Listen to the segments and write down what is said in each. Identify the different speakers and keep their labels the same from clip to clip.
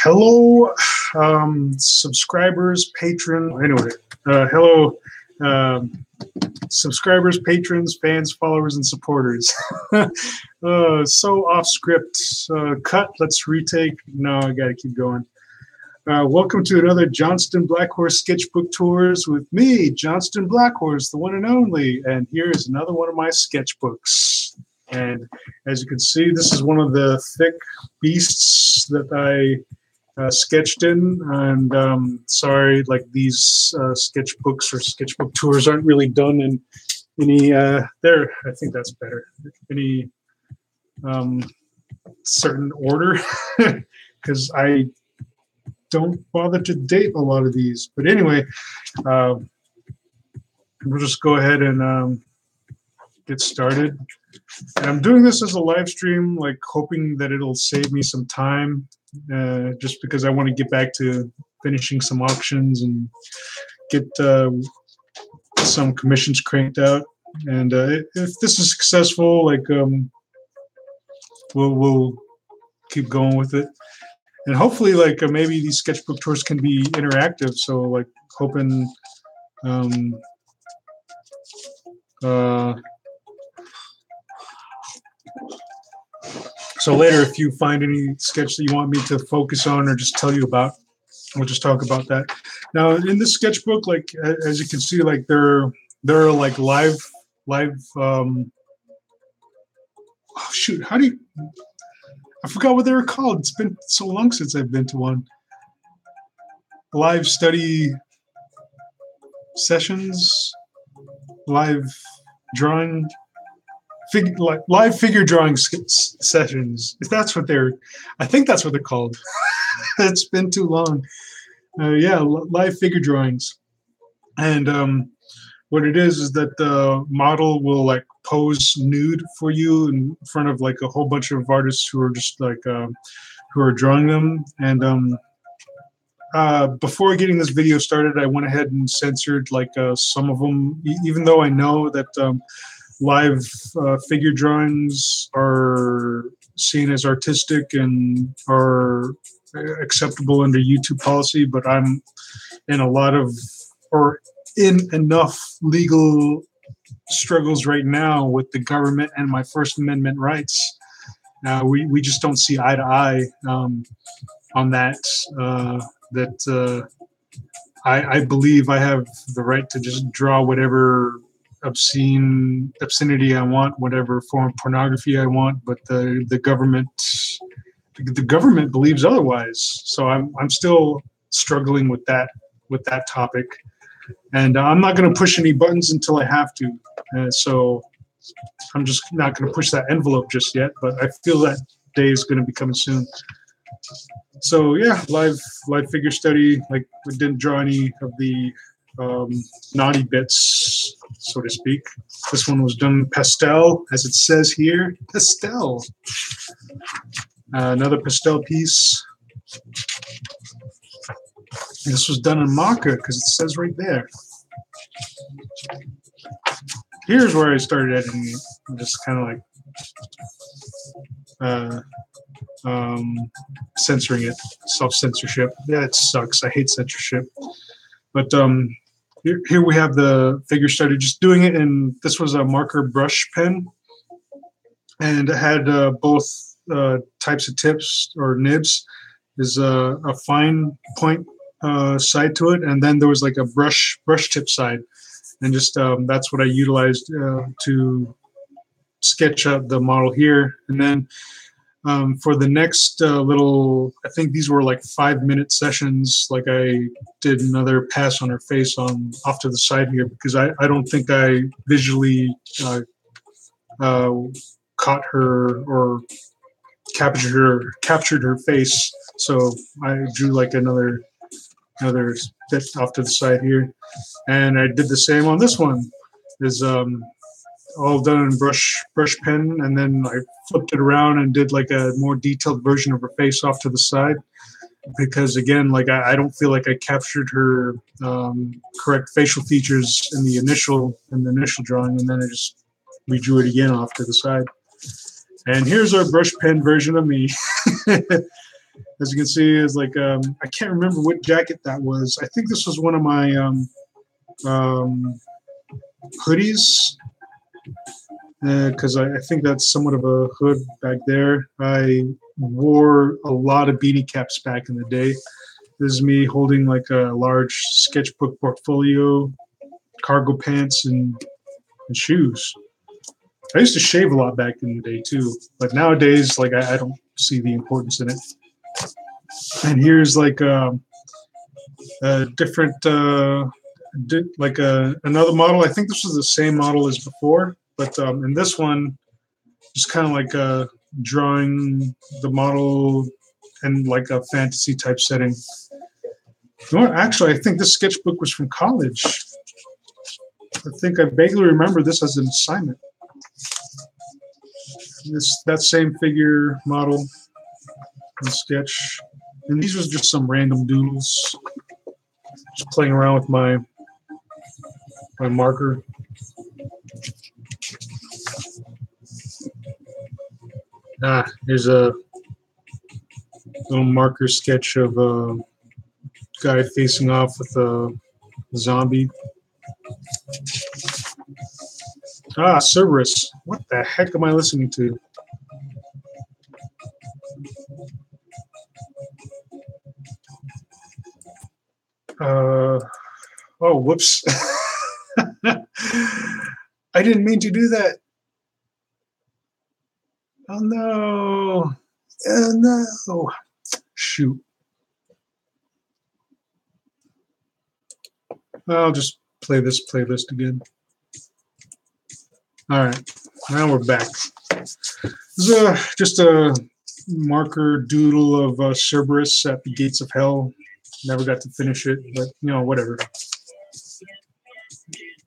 Speaker 1: Hello, subscribers, hello, subscribers, patrons, fans, followers, and supporters. So off script. Cut. Let's retake. No, I got to keep going. Welcome to another Johnston Blackhorse Sketchbook Tours with me, Johnston Blackhorse, the one and only. And here is another one of my sketchbooks. And as you can see, this is one of the thick beasts that I sketched in. And sorry, like these sketchbooks or sketchbook tours aren't really done in any, there, I think that's better, any certain order, because I don't bother to date a lot of these. But anyway, we'll just go ahead and get started. And I'm doing this as a live stream, like hoping that it'll save me some time, just because I want to get back to finishing some auctions and get some commissions cranked out. And if this is successful, like we'll keep going with it. And hopefully, like maybe these sketchbook tours can be interactive. So, like, hoping, so later, if you find any sketch that you want me to focus on or just tell you about, we'll just talk about that. Now, in this sketchbook, like as you can see, like there are like live. Oh shoot! How do you? I forgot what they were called. It's been so long since I've been to one. Live study sessions, live drawing, live figure drawing sessions. If that's what I think that's what they're called. It's been too long. Yeah, live figure drawings. And what it is that the model will like pose nude for you in front of like a whole bunch of artists who are just like who are drawing them. And before getting this video started, I went ahead and censored like some of them, even though I know that live figure drawings are seen as artistic and are acceptable under YouTube policy, but I'm in enough legal struggles right now with the government and my First Amendment rights. We just don't see eye to eye on that. I believe I have the right to just draw whatever obscenity I want, whatever form of pornography I want, but the government believes otherwise. So I'm still struggling with that topic. And I'm not going to push any buttons until I have to. So I'm just not going to push that envelope just yet, but I feel that day is going to be coming soon. So yeah, live figure study. Like we didn't draw any of the naughty bits, so to speak. This one was done pastel, as it says here. Pastel. Another pastel piece. This was done in marker because it says right there. Here's where I started editing it. I'm just kind of like censoring it, self-censorship. Yeah, it sucks. I hate censorship. But here we have the figure study, just doing it in, this was a marker brush pen. And it had both types of tips or nibs. There's a fine point side to it, and then there was like a brush tip side, and just that's what I utilized to sketch out the model here. And then for the next little, I think these were like 5-minute sessions, like I did another pass on her face off to the side here, because I don't think I visually caught her or captured her face, so I drew like another bit off to the side here. And I did the same on this one. Is all done in brush pen, and then I flipped it around and did like a more detailed version of her face off to the side, because again, like I don't feel like I captured her correct facial features in the initial drawing, and then I just redrew it again off to the side. And here's our brush pen version of me. As you can see, is like I can't remember what jacket that was. I think this was one of my hoodies, because I think that's somewhat of a hood back there. I wore a lot of beanie caps back in the day. This is me holding like a large sketchbook portfolio, cargo pants, and shoes. I used to shave a lot back in the day too, but nowadays, like I don't see the importance in it. And here's like a different, like another model. I think this was the same model as before, but in this one, just kind of like drawing the model in like a fantasy type setting. You know what? Actually, I think this sketchbook was from college. I think I vaguely remember this as an assignment. That same figure model and sketch, and these was just some random doodles. Just playing around with my marker. Here's a little marker sketch of a guy facing off with a zombie. Cerberus. What the heck am I listening to? Oh, whoops. I didn't mean to do that. Oh, no. Oh, no. Shoot. I'll just play this playlist again. All right. Now we're back. This is just a marker doodle of Cerberus at the gates of hell. Never got to finish it, but whatever.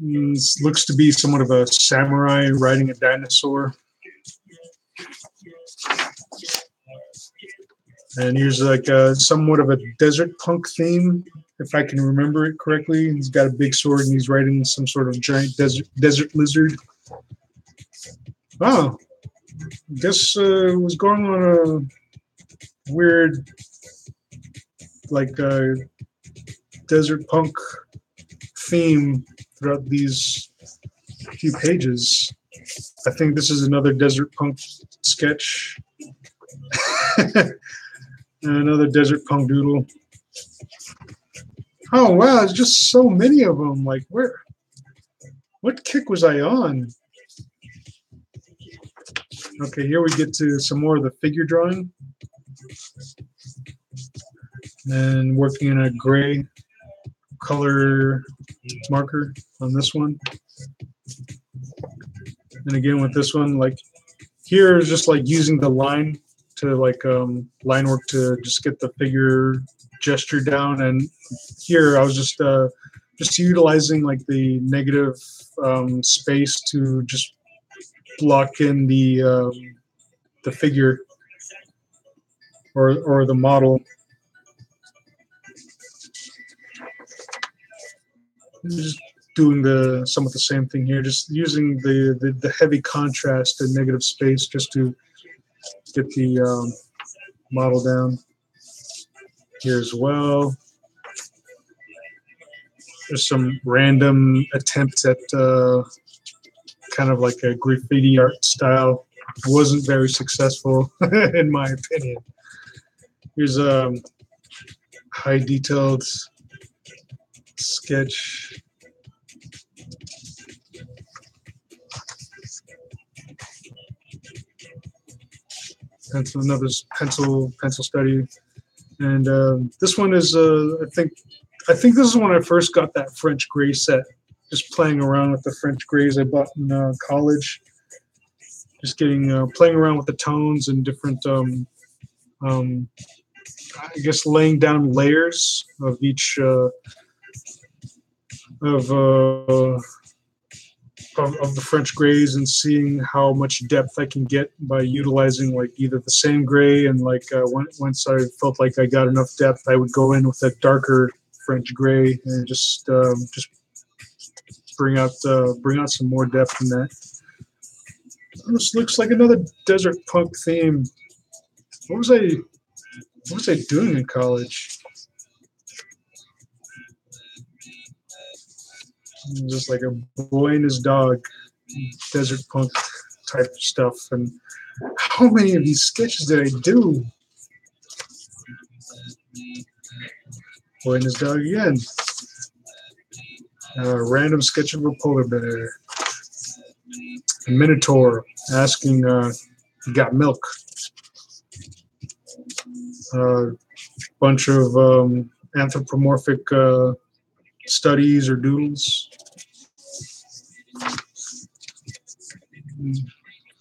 Speaker 1: This looks to be somewhat of a samurai riding a dinosaur. And here's like somewhat of a desert punk theme, if I can remember it correctly. He's got a big sword and he's riding some sort of giant desert lizard. Oh, I guess it was going on a weird, like, desert punk theme throughout these few pages. I think this is another desert punk sketch. Another desert punk doodle. Oh wow, there's just so many of them. Like, what kick was I on? Okay, here we get to some more of the figure drawing. And working in a gray color marker on this one. And again with this one, like here is just like using the line to like line work to just get the figure gesture down. And here I was just utilizing like the negative space to just block in the figure or the model. Just doing somewhat the same thing here, just using the heavy contrast and negative space just to get the model down here as well. There's some random attempts at kind of like a graffiti art style. Wasn't very successful in my opinion. Here's a high detailed sketch. Another pencil study, and this one is I think this is when I first got that French gray set. Just playing around with the French grays I bought in college. Just getting playing around with the tones and different I guess laying down layers of each of the French grays and seeing how much depth I can get by utilizing like either the same gray and like once I felt like I got enough depth, I would go in with a darker French gray and just bring out some more depth in that. This looks like another desert punk theme. What was I doing in college? Just like a boy and his dog, desert punk type stuff. And how many of these sketches did I do? Boy and his dog again. Random sketch of a polar bear. A minotaur asking, "You got milk?" Bunch of anthropomorphic studies or doodles.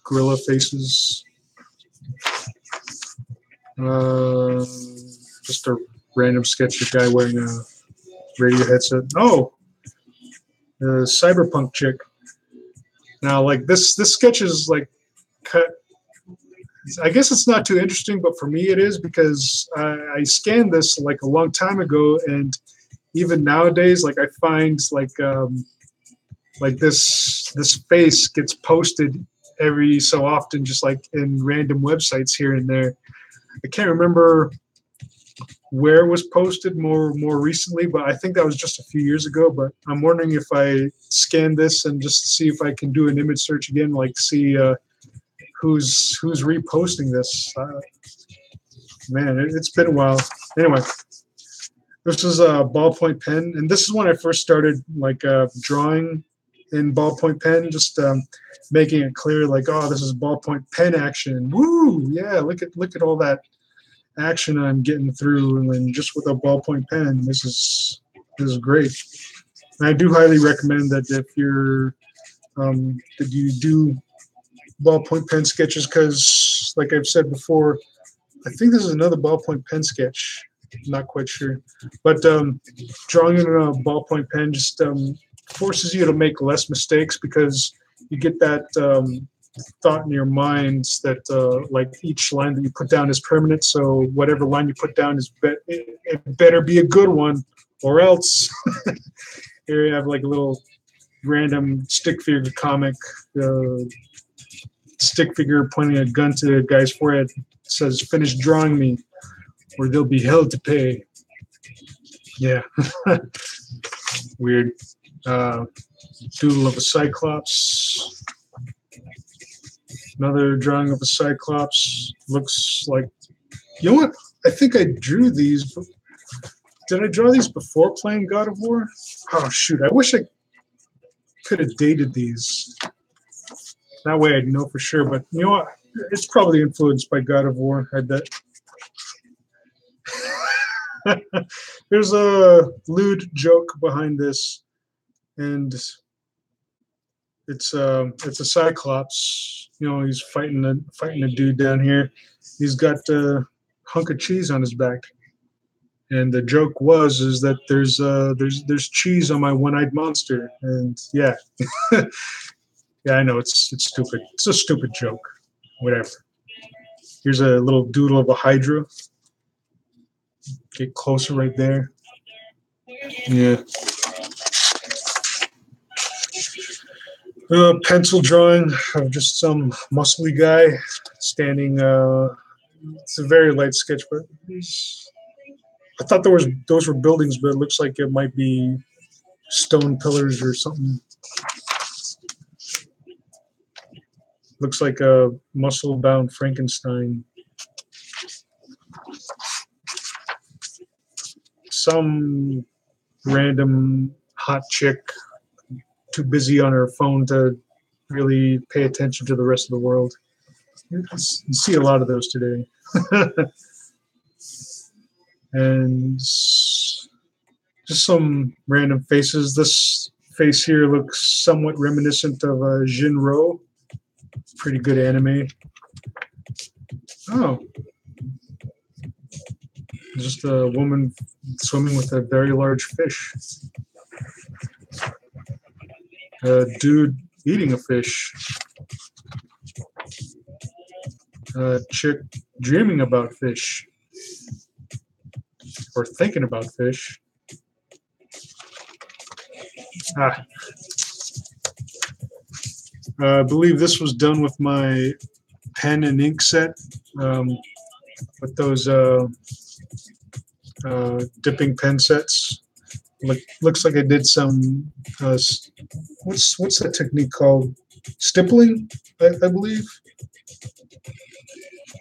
Speaker 1: Gorilla faces. Just a random sketch of a guy wearing a radio headset. Oh, the cyberpunk chick. Now, like this sketch is like cut. I guess it's not too interesting, but for me it is because I scanned this like a long time ago, and even nowadays, like I find like this face gets posted every so often, just like in random websites here and there. I can't remember where it was posted more recently, but I think that was just a few years ago. But I'm wondering if I scan this and just see if I can do an image search again, like see who's reposting this. Man, it's been a while. Anyway, this is a ballpoint pen, and this is when I first started like drawing in ballpoint pen, just making it clear, like, oh, this is ballpoint pen action. Woo! Yeah, look at all that action I'm getting through, and then just with a ballpoint pen, this is great. And I do highly recommend that if you're that you do ballpoint pen sketches, because like I've said before, I think this is another ballpoint pen sketch. I'm not quite sure, but drawing in a ballpoint pen just forces you to make less mistakes, because you get that thought in your mind that like each line that you put down is permanent. So whatever line you put down is it better be a good one, or else. Here you have like a little random stick figure comic. Stick figure pointing a gun to a guy's forehead, says, "Finish drawing me, or they'll be hell to pay." Yeah. Weird. Doodle of a cyclops. Another drawing of a cyclops. Looks like, you know what? I think I drew these. Did I draw these before playing God of War? Oh, shoot. I wish I could have dated these. That way I'd know for sure. But you know what? It's probably influenced by God of War, I bet. There's a lewd joke behind this, and it's a cyclops. You know, he's fighting a dude down here. He's got a hunk of cheese on his back, and the joke is that there's cheese on my one-eyed monster. And yeah, yeah, I know it's stupid. It's a stupid joke. Whatever. Here's a little doodle of a hydra. Get closer right there. Yeah. Pencil drawing of just some muscly guy standing. It's a very light sketch, but I thought those were buildings, but it looks like it might be stone pillars or something. Looks like a muscle-bound Frankenstein. Some random hot chick too busy on her phone to really pay attention to the rest of the world. You see a lot of those today. And just some random faces. This face here looks somewhat reminiscent of Jinro. Pretty good anime. Oh. Just a woman swimming with a very large fish. A dude eating a fish. A chick dreaming about fish. Or thinking about fish. I believe this was done with my pen and ink set, with those dipping pen sets. Looks like I did some what's that technique called? Stippling, I believe.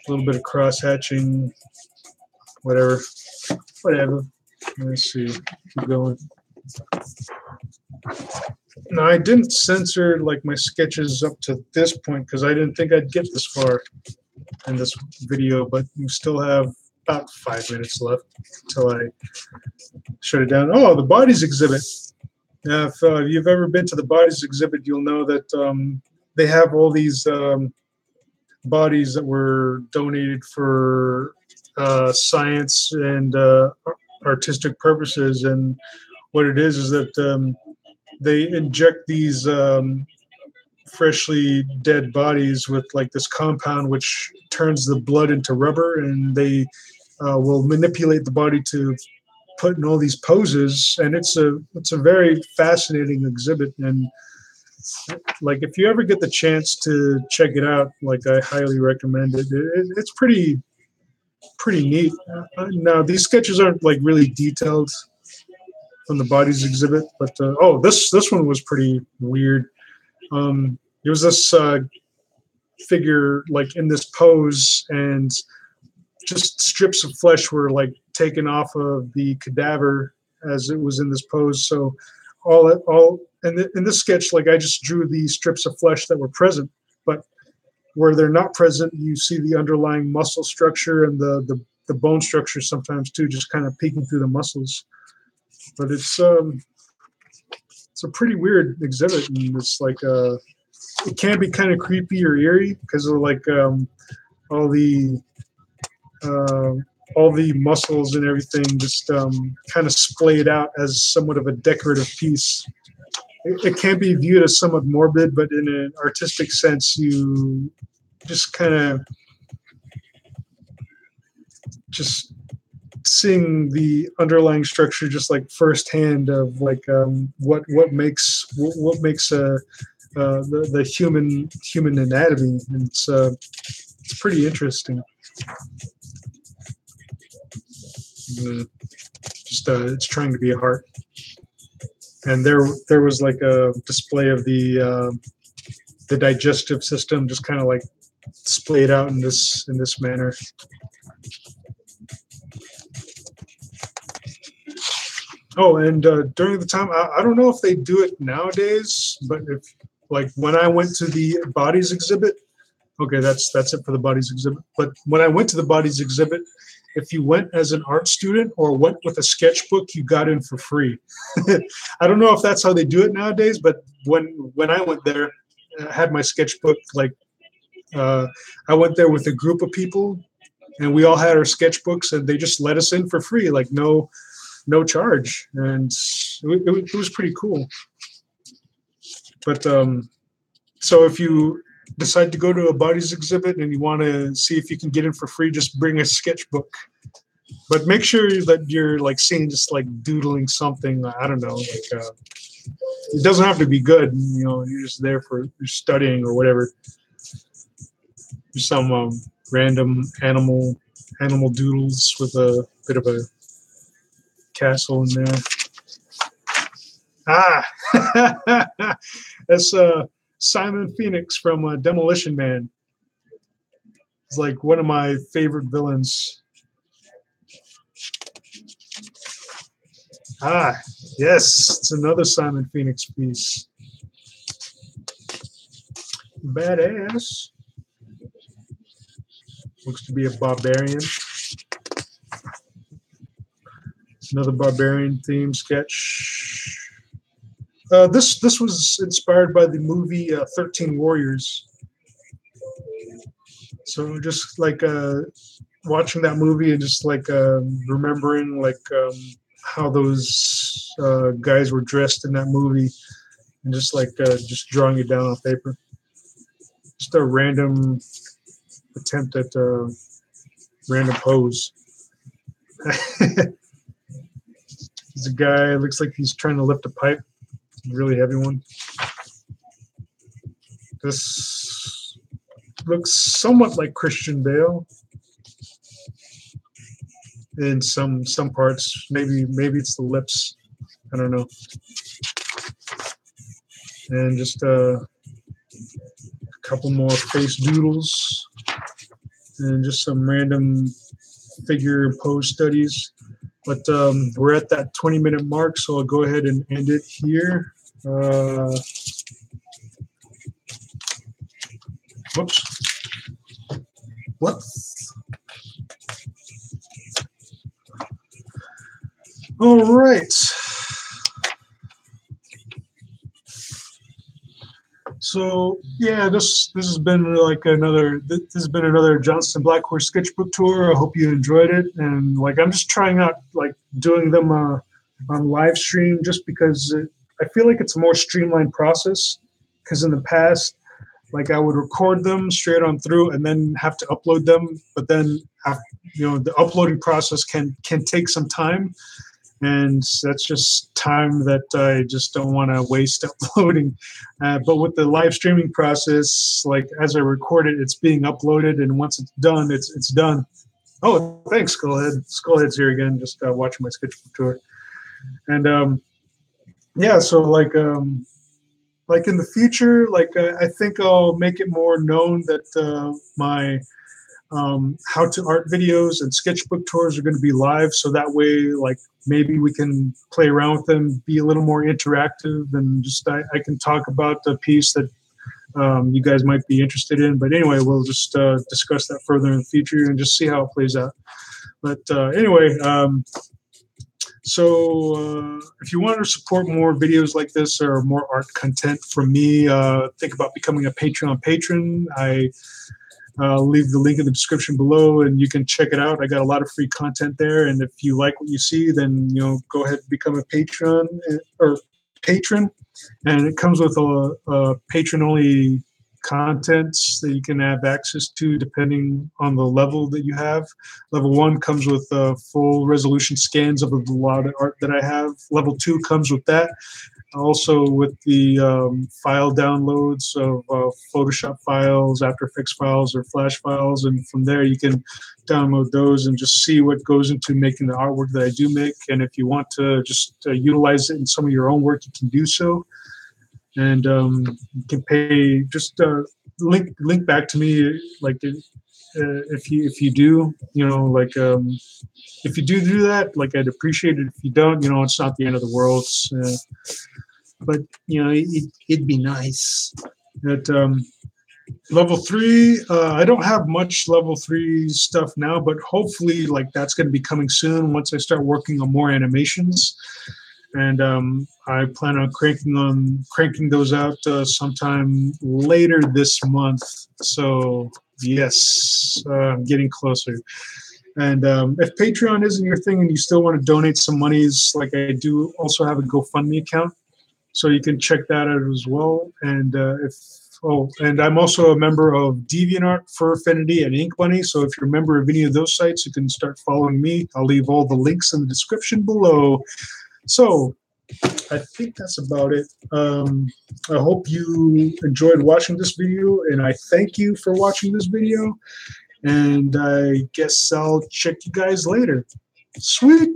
Speaker 1: A little bit of cross hatching, whatever. Let's see. Keep going. No, I didn't censor like my sketches up to this point because I didn't think I'd get this far in this video, but we still have about 5 minutes left until I shut it down. Oh, the bodies exhibit. If you've ever been to the bodies exhibit, you'll know that they have all these bodies that were donated for science and artistic purposes. And what it is that they inject these freshly dead bodies with like this compound which turns the blood into rubber, and they will manipulate the body to put in all these poses, and it's a very fascinating exhibit. And like if you ever get the chance to check it out, like I highly recommend it. It's pretty neat. Now these sketches aren't like really detailed from the bodies exhibit, but oh, this one was pretty weird. There was this figure like in this pose, and just strips of flesh were like taken off of the cadaver as it was in this pose. So in this sketch, like I just drew the strips of flesh that were present, but where they're not present, you see the underlying muscle structure and the bone structure sometimes too, just kind of peeking through the muscles. But it's a pretty weird exhibit, and it's like it can be kind of creepy or eerie because of like all the muscles and everything just kind of splayed out as somewhat of a decorative piece. It can be viewed as somewhat morbid, but in an artistic sense, you just kind of just seeing the underlying structure just like firsthand of like what makes the human anatomy, and it's pretty interesting. It's trying to be a heart, and there was like a display of the digestive system just kind of like splayed out in this manner. Oh, and during the time, I don't know if they do it nowadays, but if like when I went to the bodies exhibit, okay, that's it for the bodies exhibit. But when I went to the bodies exhibit, if you went as an art student or went with a sketchbook, you got in for free. I don't know if that's how they do it nowadays, but when I went there, I had my sketchbook. Like I went there with a group of people, and we all had our sketchbooks, and they just let us in for free, like no charge, and it was pretty cool. But so if you decide to go to a bodies exhibit and you want to see if you can get in for free, just bring a sketchbook. But make sure that you're like seeing just like doodling something. I don't know, like it doesn't have to be good. You know, you're just there for you're studying or whatever. There's some random animal doodles with a bit of a castle in there. That's Simon Phoenix from Demolition Man. It's like one of my favorite villains. Yes, it's another Simon Phoenix piece. Badass. Looks to be a barbarian. Another barbarian theme sketch. This was inspired by the movie 13 Warriors. So just like watching that movie and just like remembering like how those guys were dressed in that movie, and just like just drawing it down on paper. Just a random attempt at random pose. There's a guy, looks like he's trying to lift a pipe, a really heavy one. This looks somewhat like Christian Bale in some parts. Maybe it's the lips. I don't know. And just a couple more face doodles, and just some random figure and pose studies. But we're at that 20-minute mark, so I'll go ahead and end it here. Whoops. All right. So yeah, this has been like another Johnston Blackhorse Sketchbook tour. I hope you enjoyed it, and like I'm just trying out like doing them on live stream just because I feel like it's a more streamlined process. Because in the past, like I would record them straight on through and then have to upload them, but then the uploading process can take some time. And that's just time that I just don't want to waste uploading. But with the live streaming process, like as I record it, it's being uploaded, and once it's done, it's done. Oh, thanks, Skullhead. Skullhead's here again, just watching my sketchbook tour. And yeah, so like in the future, like I think I'll make it more known that my how to art videos and sketchbook tours are going to be live, so that way like maybe we can play around with them, be a little more interactive, and just I can talk about the piece that you guys might be interested in. But anyway, we'll just discuss that further in the future and just see how it plays out. But anyway, so if you want to support more videos like this or more art content from me, think about becoming a Patreon patron. I'll leave the link in the description below, and you can check it out. I got a lot of free content there, and if you like what you see, then go ahead and become a patron. And it comes with a patron-only content that you can have access to depending on the level that you have. Level 1 comes with full resolution scans of a lot of art that I have. Level 2 comes with that. Also with the file downloads of Photoshop files, After Effects files, or Flash files, and from there you can download those and just see what goes into making the artwork that I do make. And if you want to just utilize it in some of your own work, you can do so. And you can pay, just link back to me, like if you do, if you do that, like I'd appreciate it. If you don't, it's not the end of the world. But it'd be nice. At level 3, I don't have much level 3 stuff now, but hopefully, like that's going to be coming soon once I start working on more animations. And I plan on cranking those out sometime later this month. So yes, I'm getting closer. And if Patreon isn't your thing and you still want to donate some monies, like I do also have a GoFundMe account, so you can check that out as well. And and I'm also a member of DeviantArt, Furfinity, and Ink Bunny. So if you're a member of any of those sites, you can start following me. I'll leave all the links in the description below. So I think that's about it. I hope you enjoyed watching this video, and I thank you for watching this video. And I guess I'll check you guys later. Sweet.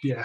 Speaker 1: Yeah.